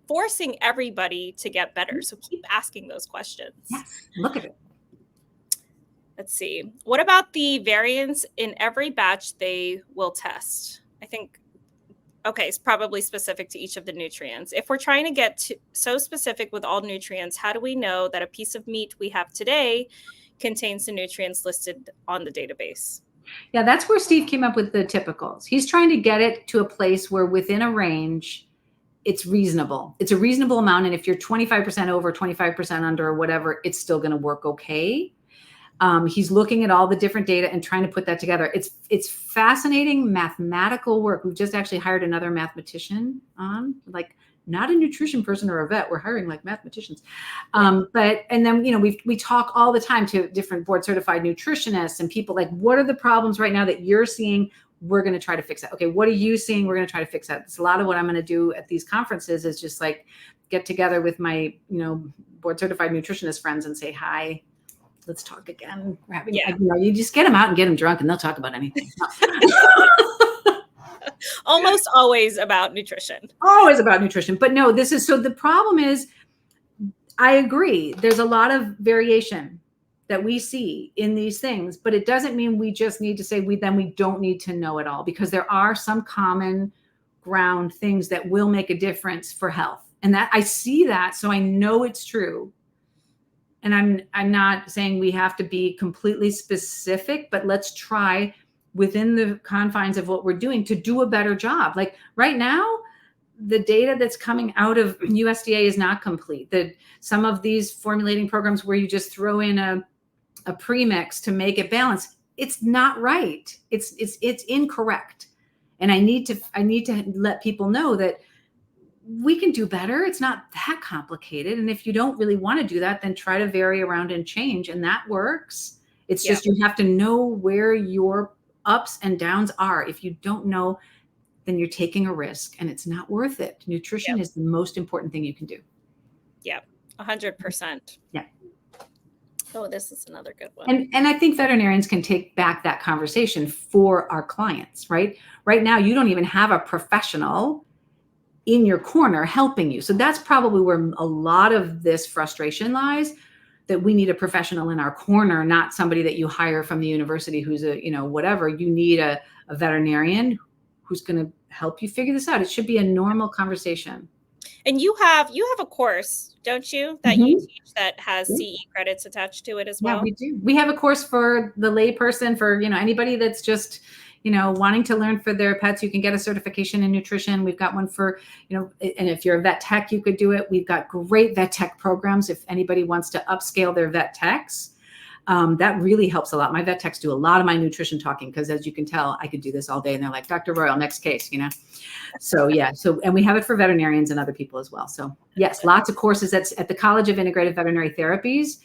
forcing everybody to get better. So keep asking those questions. Yes. Look at it. Let's see. What about the variance in every batch they will test? I think, okay, it's probably specific to each of the nutrients. If we're trying to get so specific with all nutrients, how do we know that a piece of meat we have today contains the nutrients listed on the database? Yeah, that's where Steve came up with the typicals. He's trying to get it to a place where within a range, it's reasonable. It's a reasonable amount. And if you're 25% over, 25% under, or whatever, it's still going to work okay. He's looking at all the different data and trying to put that together. It's fascinating mathematical work. We've just actually hired another mathematician on, like, not a nutrition person or a vet. We're hiring like mathematicians. And then, we talk all the time to different board certified nutritionists and people, like, what are the problems right now that you're seeing? We're going to try to fix that. Okay, what are you seeing? We're going to try to fix that. It's a lot of what I'm going to do at these conferences is just like get together with my, board certified nutritionist friends and say, hi, let's talk again. We're having, you just get them out and get them drunk and they'll talk about anything. Almost always about nutrition. Always about nutrition. But no, so the problem is, I agree. There's a lot of variation that we see in these things, but it doesn't mean we just need to say we don't need to know it all, because there are some common ground things that will make a difference for health. And that I see that, so I know it's true. And I'm not saying we have to be completely specific, but let's try within the confines of what we're doing to do a better job. Like right now, the data that's coming out of USDA is not complete. Some of these formulating programs where you just throw in a premix to make it balanced, it's not right. It's incorrect. And I need to let people know that we can do better. It's not that complicated. And if you don't really want to do that, then try to vary around and change. And that works. It's just, you have to know where your ups and downs are. If you don't know, then you're taking a risk and it's not worth it. Nutrition is the most important thing you can do. Yeah, 100%. Yeah. Oh, this is another good one. And I think veterinarians can take back that conversation for our clients, right? Right now, you don't even have a professional in your corner helping you. So that's probably where a lot of this frustration lies. that we need a professional in our corner, not somebody that you hire from the university who's a, whatever. You need a veterinarian who's going to help you figure this out. It should be a normal conversation. And you have a course, don't you, that you teach that has CE credits attached to it as well? Yeah, we do. We have a course for the lay person, for, anybody that's just, wanting to learn for their pets. You can get a certification in nutrition. We've got one for, and if you're a vet tech, you could do it. We've got great vet tech programs. If anybody wants to upscale their vet techs, that really helps a lot. My vet techs do a lot of my nutrition talking, because as you can tell, I could do this all day, and they're like, Dr. Royal, next case, So yeah, and we have it for veterinarians and other people as well. So yes, lots of courses at the College of Integrative Veterinary Therapies,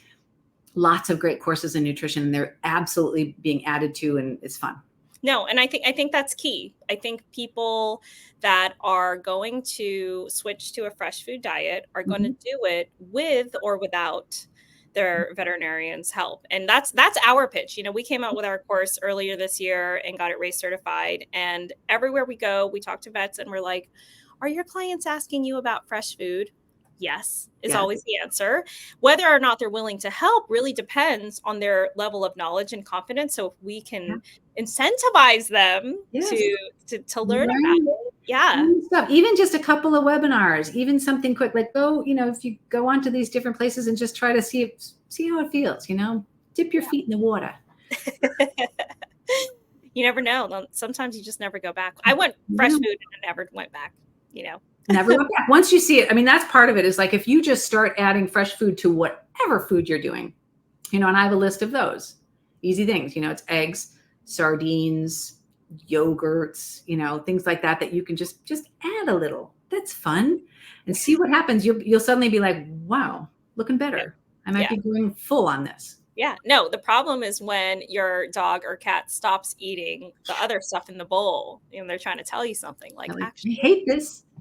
lots of great courses in nutrition, and they're absolutely being added to, and it's fun. No, and I think that's key. I think people that are going to switch to a fresh food diet are going to do it with or without their veterinarian's help. And that's our pitch. We came out with our course earlier this year and got it RACE certified. And everywhere we go, we talk to vets and we're like, are your clients asking you about fresh food? Yes, is always the answer. Whether or not they're willing to help really depends on their level of knowledge and confidence. So if we can incentivize them to learn about it. Yeah. Even just a couple of webinars, even something quick, like if you go onto these different places and just try to see how it feels, dip your feet in the water. You never know. Sometimes you just never go back. I went fresh food and I never went back, Never look back. Once you see it, that's part of it, is like, if you just start adding fresh food to whatever food you're doing, and I have a list of those easy things, it's eggs, sardines, yogurts, things like that you can just add a little. That's fun. And see what happens. You'll suddenly be like, wow, looking better. I might be going full on this. Yeah. No, the problem is when your dog or cat stops eating the other stuff in the bowl, they're trying to tell you something like, actually,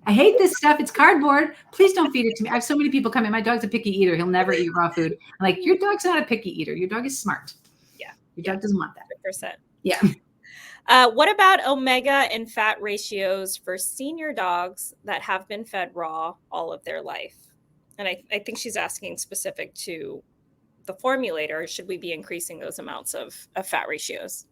I hate this stuff. It's cardboard. Please don't feed it to me. I have so many people come in. My dog's a picky eater. He'll never eat raw food. I'm like, your dog's not a picky eater. Your dog is smart. Yeah. Your dog doesn't want that. 100%. Yeah. What about omega and fat ratios for senior dogs that have been fed raw all of their life? And I think she's asking specific to the formulator. Should we be increasing those amounts of fat ratios?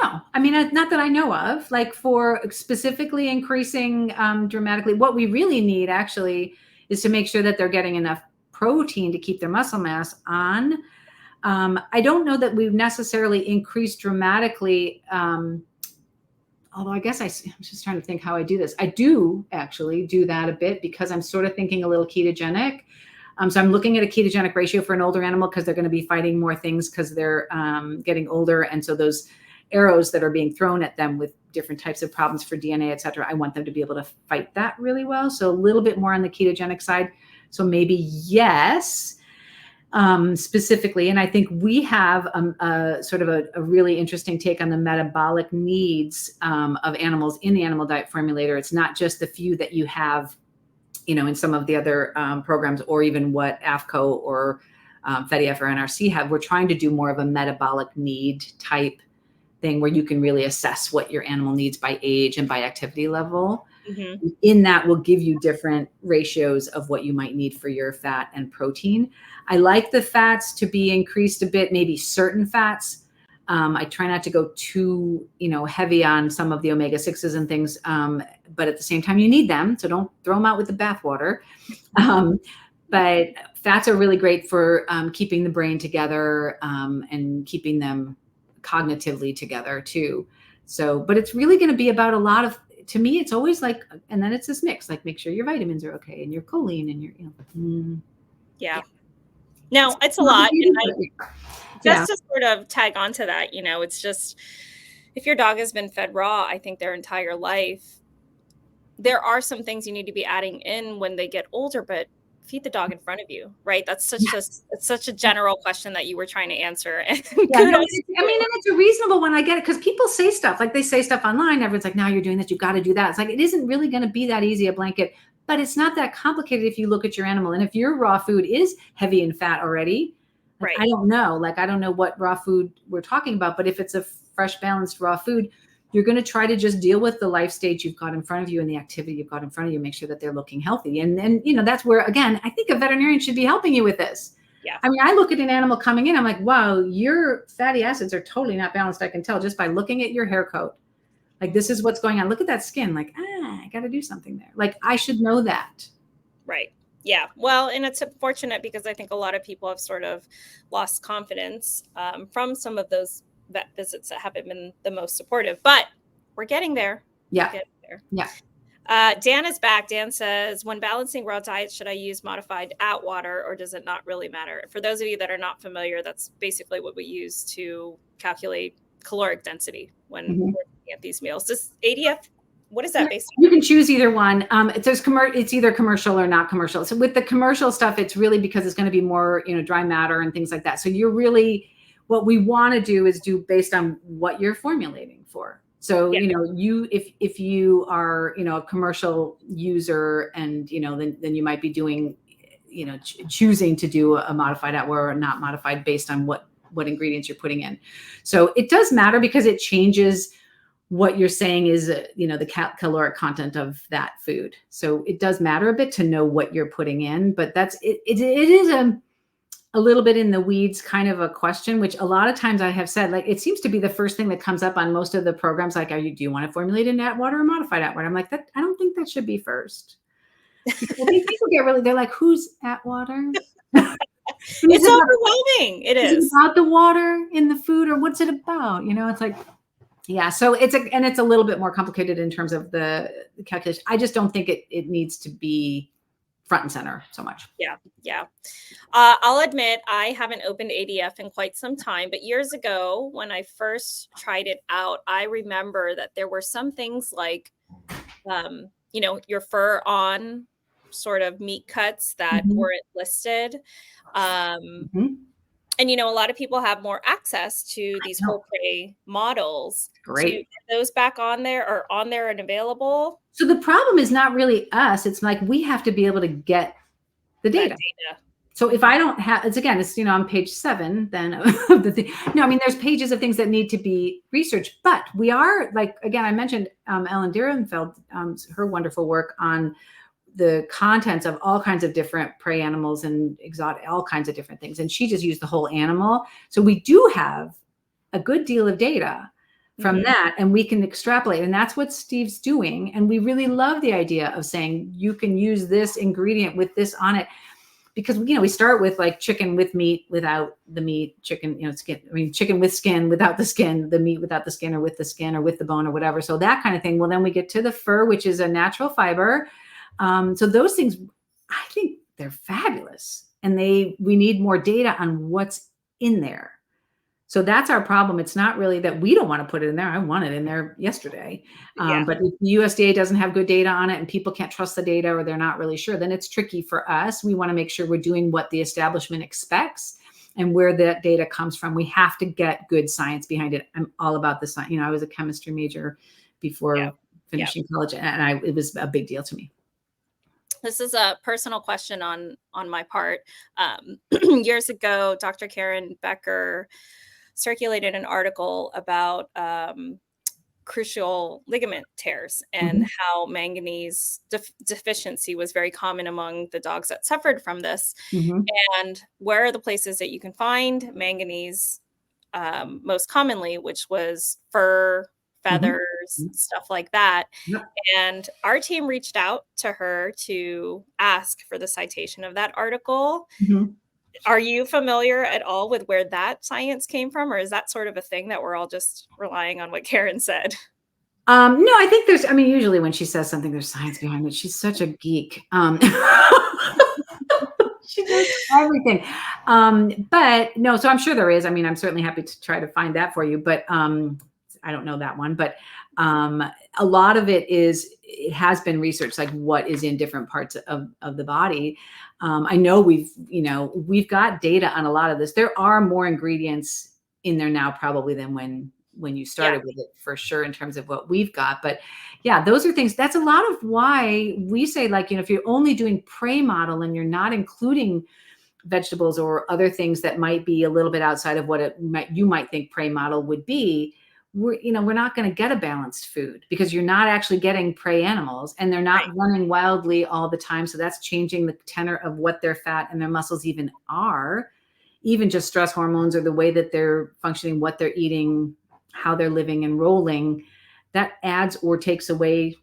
No, not that I know of. Like, for specifically increasing dramatically, what we really need actually is to make sure that they're getting enough protein to keep their muscle mass on. I don't know that we've necessarily increased dramatically, although I guess I'm just trying to think how I do this. I do actually do that a bit, because I'm sort of thinking a little ketogenic. So I'm looking at a ketogenic ratio for an older animal, because they're going to be fighting more things because they're getting older. And so those arrows that are being thrown at them with different types of problems for DNA, et cetera, I want them to be able to fight that really well. So a little bit more on the ketogenic side. So maybe yes, specifically. And I think we have a sort of a really interesting take on the metabolic needs of animals in the Animal Diet Formulator. It's not just the few that you have, in some of the other programs, or even what AFCO or FEDIF or NRC have. We're trying to do more of a metabolic need type thing, where you can really assess what your animal needs by age and by activity level. Mm-hmm. In that, will give you different ratios of what you might need for your fat and protein. I like the fats to be increased a bit, maybe certain fats. I try not to go too, heavy on some of the omega-6s and things, but at the same time, you need them. So don't throw them out with the bathwater. But fats are really great for keeping the brain together and keeping them cognitively together too. So, but it's really going to be about a lot of, to me, it's always like, and then it's this mix, like, make sure your vitamins are okay and your choline and your, yeah. No, it's a lot. And just to sort of tag onto that, it's just, if your dog has been fed raw, I think their entire life, there are some things you need to be adding in when they get older, but feed the dog in front of you, right? That's such a general question that you were trying to answer. And and it's a reasonable one. I get it, because people say stuff, like they say stuff online. Everyone's like, now you're doing this, you got to do that. It's like, it isn't really going to be that easy, a blanket, but it's not that complicated if you look at your animal. And if your raw food is heavy in fat already, right? I don't know what raw food we're talking about, but if it's a fresh, balanced raw food, you're going to try to just deal with the life stage you've got in front of you and the activity you've got in front of you, make sure that they're looking healthy. And then, that's where, again, I think a veterinarian should be helping you with this. Yeah. I mean, I look at an animal coming in, I'm like, wow, your fatty acids are totally not balanced. I can tell just by looking at your hair coat. Like, this is what's going on. Look at that skin. Like, I got to do something there. Like, I should know that. Right. Yeah. Well, and it's unfortunate because I think a lot of people have sort of lost confidence from some of those vet visits that haven't been the most supportive, but we're getting there. We're Yeah. getting there. Yeah. Dan is back. Dan says, when balancing raw diets, should I use modified Atwater or does it not really matter? For those of you that are not familiar, that's basically what we use to calculate caloric density when Mhm. we're looking at these meals. This ADF, what is that based on? You can choose either one. It's either commercial or not commercial. So with the commercial stuff, it's really because it's going to be more, dry matter and things like that. So you're really, what we want to do is do based on what you're formulating for. So, Yeah. if you are, a commercial user and, then you might be doing, choosing to do a modified Atwater or not modified based on what ingredients you're putting in. So it does matter because it changes what you're saying is, the caloric content of that food. So it does matter a bit to know what you're putting in, but it is a little bit in the weeds kind of a question, which a lot of times I have said, like, it seems to be the first thing that comes up on most of the programs. Like, do you want to formulate in Atwater or modified Atwater? I'm like, I don't think that should be first. Because I think people they're like, who's Atwater? It's overwhelming. It is. Is it about the water in the food or what's it about? It's like, yeah. So it's a little bit more complicated in terms of the calculation. I just don't think it needs to be front and center so much. Yeah. Yeah. I'll admit I haven't opened ADF in quite some time, but years ago when I first tried it out, I remember that there were some things like, your fur on sort of meat cuts that weren't listed. Mhm. And, a lot of people have more access to these know. whole prey models. Do you Great. get those back on there or on there and available? So the problem is not really us. It's like we have to be able to get the That data. data. So if I don't have, it's on page 7, then of the thing. No, I mean, there's pages of things that need to be researched, but we are, like, again, I mentioned Ellen Dierenfeld, her wonderful work on the contents of all kinds of different prey animals and exotic, all kinds of different things. And she just used the whole animal. So we do have a good deal of data from that, and we can extrapolate. And that's what Steve's doing. And we really love the idea of saying, you can use this ingredient with this on it. Because, we start with like chicken with meat, without the meat, chicken, skin, chicken with skin, without the skin, the meat without the skin, or with the skin, or with the bone, or whatever. So that kind of thing. Well, then we get to the fur, which is a natural fiber. So those things, I think they're fabulous. And we need more data on what's in there. So that's our problem. It's not really that we don't want to put it in there. I want it in there yesterday. But if the USDA doesn't have good data on it and people can't trust the data or they're not really sure, then it's tricky for us. We want to make sure we're doing what the establishment expects and where that data comes from. We have to get good science behind it. I'm all about the science. I was a chemistry major before finishing college, and it was a big deal to me. This is a personal question on my part. Years ago, Dr. Karen Becker circulated an article about crucial ligament tears and how manganese deficiency was very common among the dogs that suffered from this. And where are the places that you can find manganese most commonly, which was fur, feathers, stuff like that. Yep. And our team reached out to her to ask for the citation of that article. Are you familiar at all with where that science came from, or is that sort of a thing that we're all just relying on what Karen said? No, I think usually when she says something, there's science behind it. She's such a geek. She does everything. But no, so I'm sure there is. I'm certainly happy to try to find that for you, but I don't know that one. But a lot of it has been researched, like what is in different parts of the body. I know we've got data on a lot of this. There are more ingredients in there now probably than when you started with it, for sure, in terms of what we've got. But yeah, those are things. That's a lot of why we say, like, if you're only doing prey model and you're not including vegetables or other things that might be a little bit outside of what you might think prey model would be, we're not going to get a balanced food because you're not actually getting prey animals and they're not running wildly all the time. So that's changing the tenor of what their fat and their muscles even are. even just stress hormones or the way that they're functioning, what they're eating, how they're living and rolling, that adds or takes away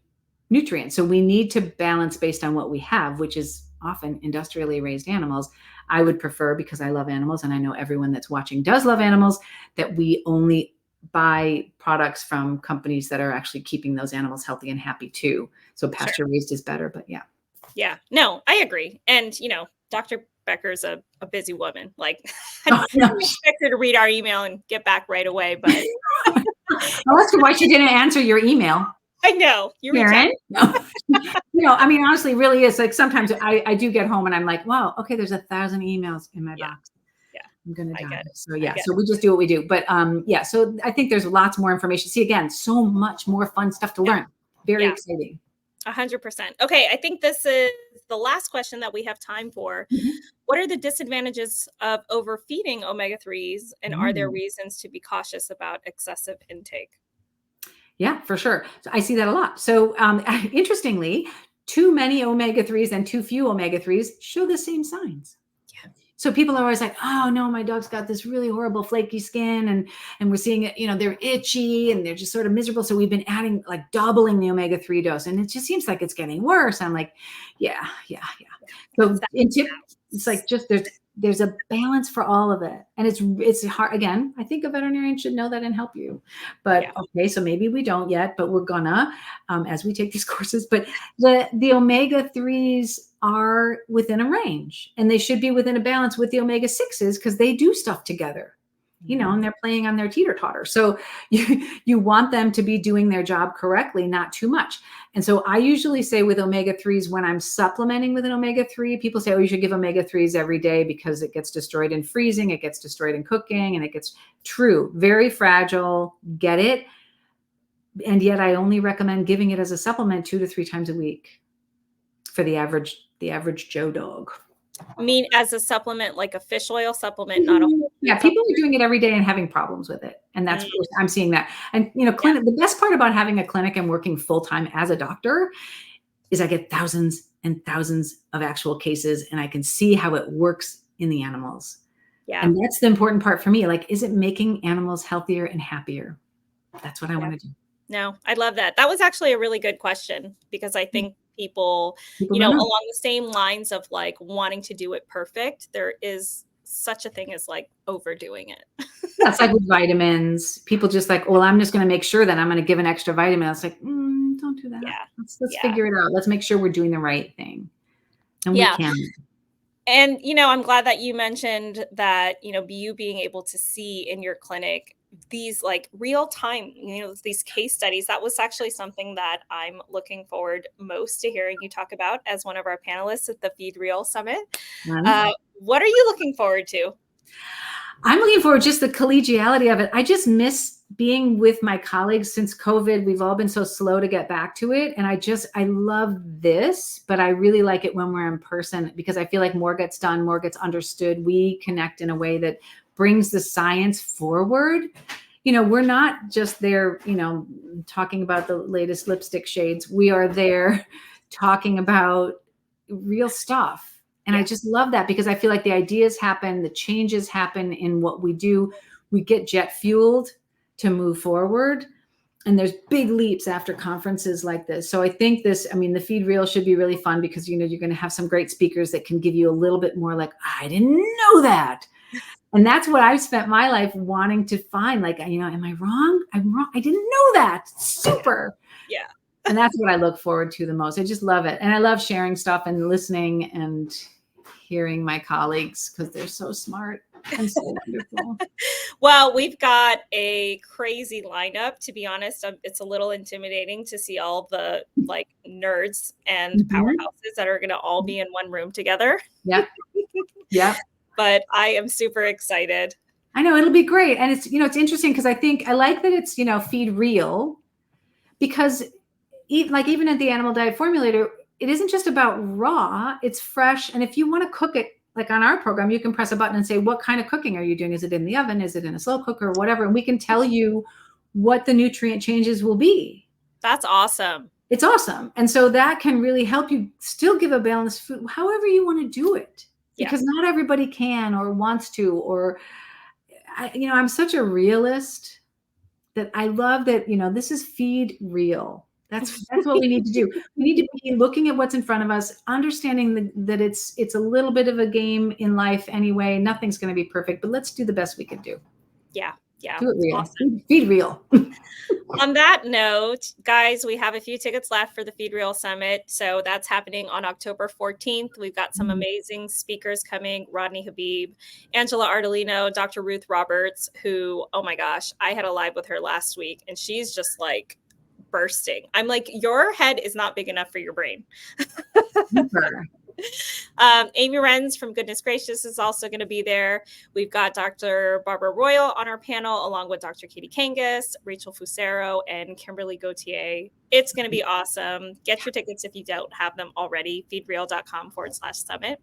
nutrients. So we need to balance based on what we have, which is often industrially raised animals. I would prefer, because I love animals and I know everyone that's watching does love animals, that we only buy products from companies that are actually keeping those animals healthy and happy too. So pasture raised is better, but yeah. Yeah, no, I agree. And, Dr. Becker's a busy woman. Like, I Oh, didn't no. expect her to read our email and get back right away, but I'll ask her why she didn't answer your email. I know you reach out. Karen? No. I mean, honestly, really is like sometimes I do get home and I'm like, wow, okay, there's 1,000 emails in my box. Yeah. I'm going to I die. get it. So yeah, so we just do what we do. But yeah, so I think there's lots more information. See, again, so much more fun stuff to learn. Very exciting. 100%. Okay, I think this is the last question that we have time for. What are the disadvantages of overfeeding omega-3s, and are there reasons to be cautious about excessive intake? Yeah, for sure. So I see that a lot. So interestingly, too many omega-3s and too few omega-3s show the same signs. Yeah. So people are always like, oh no, my dog's got this really horrible flaky skin and we're seeing it, they're itchy and they're just sort of miserable. So we've been adding, like, doubling the omega-3 dose and it just seems like it's getting worse. I'm like, yeah. So it's like just there's a balance for all of it. And it's hard. Again, I think a veterinarian should know that and help you. But okay, so maybe we don't yet, but we're gonna as we take these courses. But the omega-3s are within a range and they should be within a balance with the omega-6s because they do stuff together. And they're playing on their teeter-totter. So you want them to be doing their job correctly, not too much. And so I usually say with omega-3s, when I'm supplementing with an omega-3, people say, oh, you should give omega-3s every day because it gets destroyed in freezing, it gets destroyed in cooking, and it gets true, very fragile, get it. And yet I only recommend giving it as a supplement 2 to 3 times a week for the average Joe dog. I mean, as a supplement, like a fish oil supplement, not a people are doing it every day and having problems with it. And that's I'm seeing that. And clinic, the best part about having a clinic and working full-time as a doctor is I get thousands and thousands of actual cases and I can see how it works in the animals. Yeah. And that's the important part for me. Like, is it making animals healthier and happier? That's what I want to do. No, I love that. That was actually a really good question because I think people along the same lines of like wanting to do it perfect, there is such a thing as like overdoing it. That's like with vitamins. People just like, well, I'm just going to make sure that I'm going to give an extra vitamin. It's like, don't do that. Yeah. Let's figure it out. Let's make sure we're doing the right thing. And we can. And, I'm glad that you mentioned that, you being able to see in your clinic these like real time, these case studies. That was actually something that I'm looking forward most to hearing you talk about as one of our panelists at the Feed Real Summit. What are you looking forward to? I'm looking forward to just the collegiality of it. I just miss being with my colleagues since COVID. We've all been so slow to get back to it. And I love this, but I really like it when we're in person because I feel like more gets done, more gets understood. We connect in a way that brings the science forward. We're not just there, talking about the latest lipstick shades. We are there talking about real stuff. And I just love that because I feel like the ideas happen, the changes happen in what we do. We get jet fueled to move forward. And there's big leaps after conferences like this. So I think the Feed Real should be really fun because, you're going to have some great speakers that can give you a little bit more like, I didn't know that. And that's what I've spent my life wanting to find. Like, am I wrong? I'm wrong. I didn't know that. Super. Yeah. And that's what I look forward to the most. I just love it. And I love sharing stuff and listening and hearing my colleagues because they're so smart and so wonderful. Well, we've got a crazy lineup, to be honest. It's a little intimidating to see all the like nerds and powerhouses that are going to all be in one room together. Yeah. Yeah. But I am super excited. I know it'll be great. And it's, it's interesting because I like that it's, Feed Real because even at the Animal Diet Formulator, it isn't just about raw, it's fresh. And if you want to cook it, like on our program, you can press a button and say, what kind of cooking are you doing? Is it in the oven? Is it in a slow cooker or whatever? And we can tell you what the nutrient changes will be. That's awesome. It's awesome. And so that can really help you still give a balanced food, however you want to do it. Yeah. because not everybody can or wants to, or I'm such a realist that I love that, this is feed real. That's what we need to do. We need to be looking at what's in front of us, understanding that it's a little bit of a game in life anyway. Nothing's going to be perfect, but let's do the best we can do. Yeah. Yeah. Do it real. Awesome. Feed real. On that note, guys, we have a few tickets left for the Feed Real Summit. So that's happening on October 14th. We've got some amazing speakers coming: Rodney Habib, Angela Ardolino, Dr. Ruth Roberts, who, oh my gosh, I had a live with her last week and she's just like bursting. I'm like, your head is not big enough for your brain. Super. Amy Renz from Goodness Gracious is also going to be there. We've got Dr. Barbara Royal on our panel, along with Dr. Katie Kangas, Rachel Fusero, and Kimberly Gauthier. It's going to be awesome. Get your tickets if you don't have them already. feedreal.com/summit.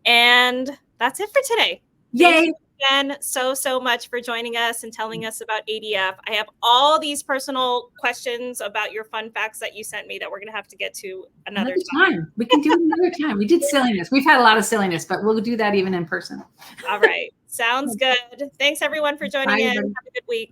And that's it for today. Yay. Thank you again so much for joining us and telling us about ADF. I have all these personal questions about your fun facts that you sent me that we're going to have to get to another time. We can do it another time. We did silliness. We've had a lot of silliness, but we'll do that even in person. All right. Sounds good. Thanks everyone for joining in. Have a good week.